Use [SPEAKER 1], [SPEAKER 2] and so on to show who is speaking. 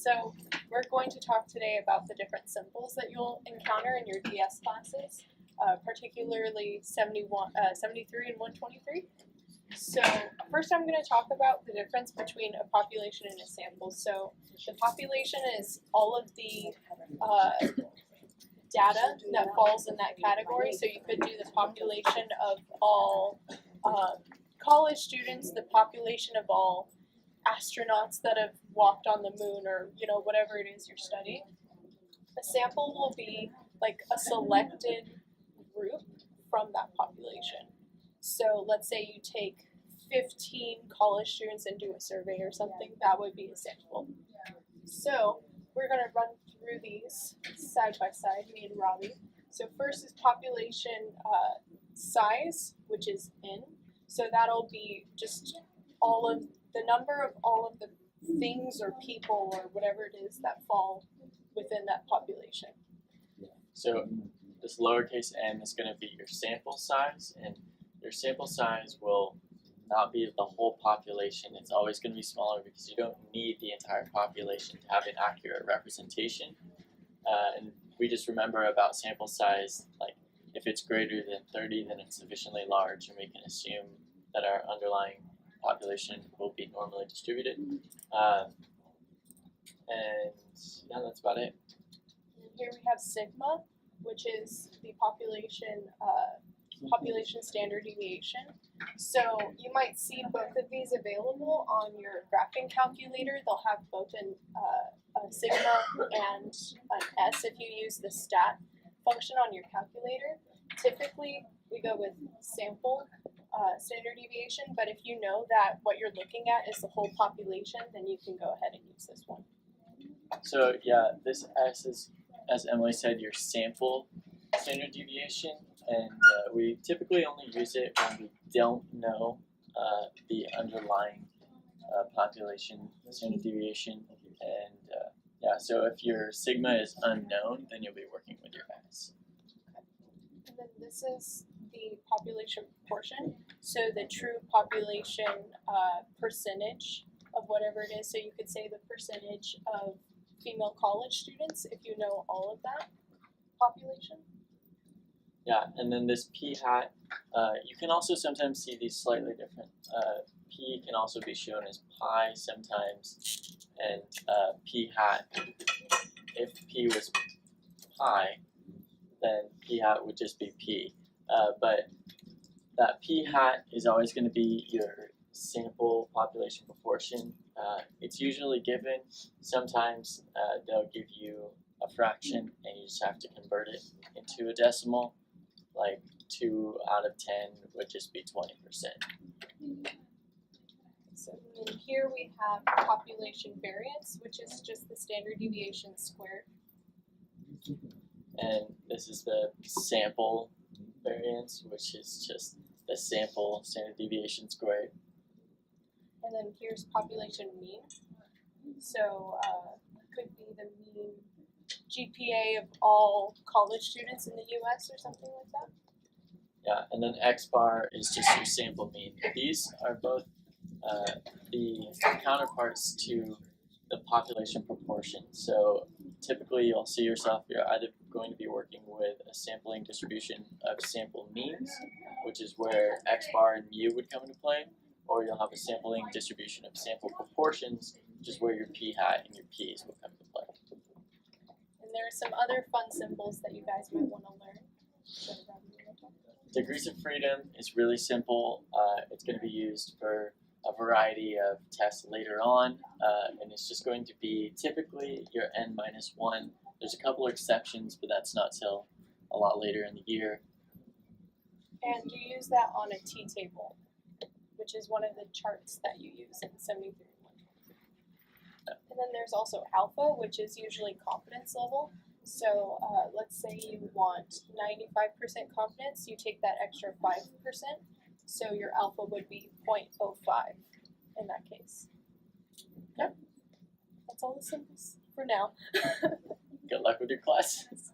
[SPEAKER 1] So we're going to talk today about the different symbols that you'll encounter in your DS classes, particularly 73 and 123. So first I'm going to talk about the difference between a population and a sample. So the population is all of the data that falls in that category. So you could do the population of all college students, the population of all astronauts that have walked on the moon, or whatever it is you're studying. A sample will be like a selected group from that population. So let's say you take 15 college students and do a survey or something, that would be a sample. So we're going to run through these side by side, me and Robbie. So first is population size, which is N. So that'll be just all of the number of all of the things or people or whatever it is that fall within that population.
[SPEAKER 2] So this lowercase n is going to be your sample size, and your sample size will not be the whole population. It's always going to be smaller because you don't need the entire population to have an accurate representation. And we just remember about sample size, like if it's greater than 30, then it's sufficiently large, and we can assume that our underlying population will be normally distributed. And yeah, that's about it.
[SPEAKER 1] And here we have sigma, which is the population standard deviation. So you might see both of these available on your graphing calculator. They'll have both a sigma and an S if you use the stat function on your calculator. Typically, we go with sample standard deviation, but if you know that what you're looking at is the whole population, then you can go ahead and use this one.
[SPEAKER 2] So yeah, this S is, as Emily said, your sample standard deviation, and we typically only use it when we don't know the underlying population standard deviation. And yeah, so if your sigma is unknown, then you'll be working with your S.
[SPEAKER 1] Okay. And then this is the population proportion, so the true population percentage of whatever it is. So you could say the percentage of female college students if you know all of that population.
[SPEAKER 2] Yeah, and then this p hat, you can also sometimes see these slightly different. P can also be shown as pi sometimes, and p hat, if p was pi, then p hat would just be p. But that p hat is always going to be your sample population proportion. It's usually given. Sometimes they'll give you a fraction and you just have to convert it into a decimal. Like 2 out of 10 would just be 20%.
[SPEAKER 1] So then here we have population variance, which is just the standard deviation squared.
[SPEAKER 2] And this is the sample variance, which is just the sample standard deviation squared.
[SPEAKER 1] And then here's population mean. So could be the mean GPA of all college students in the US or something like that.
[SPEAKER 2] Yeah, and then X bar is just your sample mean. These are both the counterparts to the population proportion. So typically you'll see yourself, you're either going to be working with a sampling distribution of sample means, which is where X bar and mu would come into play, or you'll have a sampling distribution of sample proportions, which is where your p hat and your p's will come into play.
[SPEAKER 1] And there are some other fun symbols that you guys might want to learn.
[SPEAKER 2] Degrees of freedom is really simple. It's going to be used for a variety of tests later on, and it's just going to be typically your n-1. There's a couple of exceptions, but that's not till a lot later in the year.
[SPEAKER 1] And you use that on a t-table, which is one of the charts that you use in 73 and 123. And then there's also alpha, which is usually confidence level. So let's say you want 95% confidence, you take that extra 5%. So your alpha would be 0.05 in that case. Okay, that's all the symbols for now.
[SPEAKER 2] Good luck with your classes.